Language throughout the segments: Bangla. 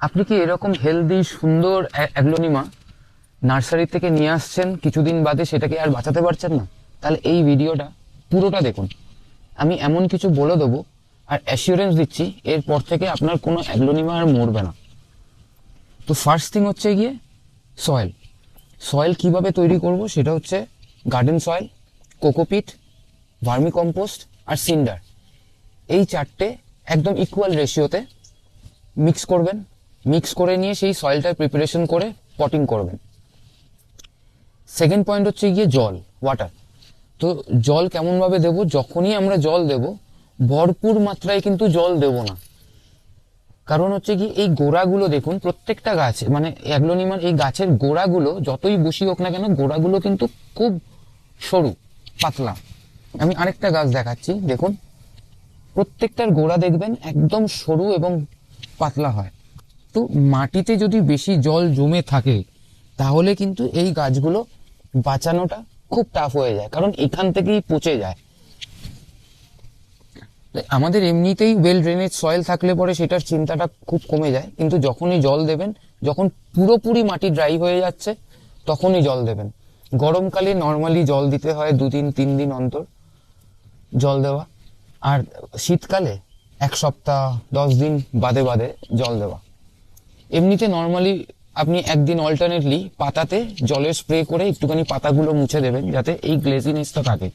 আপনি কি এরকম হেলদি সুন্দর অ্যাগ্লোনিমা নার্সারি থেকে নিয়ে আসছেন, কিছুদিন বাদে সেটাকে আর বাঁচাতে পারছেন না? তাহলে এই ভিডিওটা পুরোটা দেখুন। আমি এমন কিছু বলে দেবো আর অ্যাসিওরেন্স দিচ্ছি এরপর থেকে আপনার কোনো অ্যাগ্লোনিমা আর মরবে না। তো ফার্স্ট থিং হচ্ছে গিয়ে সয়েল। সয়েল কিভাবে তৈরি করব সেটা হচ্ছে garden soil, cocopeat, vermi compost আর সিন্ডার। এই চারটে একদম ইকুয়াল রেশিওতে মিক্স করবেন। মিক্স করে নিয়ে সেই সয়েলটা প্রিপারেশন করে পটিং করবেন। সেকেন্ড পয়েন্ট হচ্ছে গিয়ে জল, ওয়াটার। তো জল কেমনভাবে দেব? যখনই আমরা জল দেব ভরপুর মাত্রায় কিন্তু জল দেব না। কারণ হচ্ছে কি, এই গোড়াগুলো দেখুন, প্রত্যেকটা গাছ মানে অ্যাগ্লোনিমার এই গাছের গোড়াগুলো যতই বসি হোক না কেন, গোড়াগুলো কিন্তু খুব সরু, পাতলা। আমি আরেকটা গাছ দেখাচ্ছি, দেখুন প্রত্যেকটার গোড়া দেখবেন একদম সরু এবং পাতলা হয়। তো মাটিতে যদি বেশি জল জমে থাকে তাহলে কিন্তু এই গাছগুলো বাঁচানোটা খুব টাফ হয়ে যায়, কারণ এখান থেকেই পচে যায়। আমাদের এমনিতেই ওয়েল ড্রেনেজ সয়েল থাকলে পরে সেটার চিন্তাটা খুব কমে যায়, কিন্তু যখনই জল দেবেন, যখন পুরোপুরি মাটি ড্রাই হয়ে যাচ্ছে তখনই জল দেবেন। গরমকালে নর্মালি জল দিতে হয় 2-3 দিন অন্তর জল দেওয়া, আর শীতকালে 1 সপ্তাহ 10 দিন বাদে বাদে জল দেওয়া। এমনিতে নর্মালি আপনি একদিন অল্টারনেটলি পাতাতে জলের স্প্রে করে একটুখানি পাতাগুলো মুছে দেবেন যাতে এই গ্লেজিনেসটা থাকে।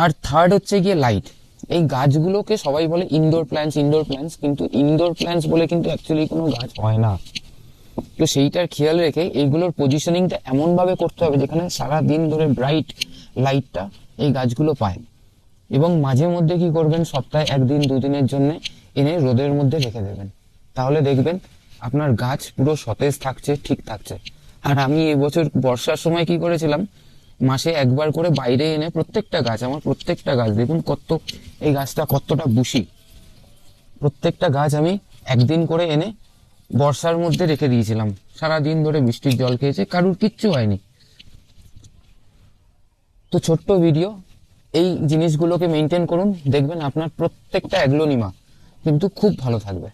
আর থার্ড হচ্ছে গিয়ে লাইট। এই গাছগুলোকে সবাই বলে ইনডোর প্ল্যান্টস, কিন্তু ইনডোর প্ল্যান্টস বলে কিন্তু অ্যাকচুয়ালি কোনো গাছ হয় না। তো সেইটার খেয়াল রেখে এইগুলোর পজিশনিংটা এমনভাবে করতে হবে যেখানে সারা দিন ধরে ব্রাইট লাইটটা এই গাছগুলো পায়। এবং মাঝে মধ্যে কি করবেন, সপ্তাহে 1-2 দিনের জন্য এনে রোদের মধ্যে রেখে দেবেন। তাহলে দেখবেন আপনার গাছ পুরো সতেজ থাকছে, ঠিক থাকছে। আর আমি এবছর বর্ষার সময় কি করেছিলাম, মাসে একবার করে বাইরে এনে প্রত্যেকটা গাছ দেখুন এই গাছটা কতটা বুশি, প্রত্যেকটা গাছ আমি একদিন করে এনে বর্ষার মধ্যে রেখে দিয়েছিলাম। সারাদিন ধরে বৃষ্টির জল খেয়েছে, কারুর কিচ্ছু হয়নি। তো ছোট্ট ভিডিও, এই জিনিসগুলোকে মেনটেন করুন, দেখবেন আপনার প্রত্যেকটা অ্যাগ্লোনিমা কিন্তু খুব ভালো থাকবে।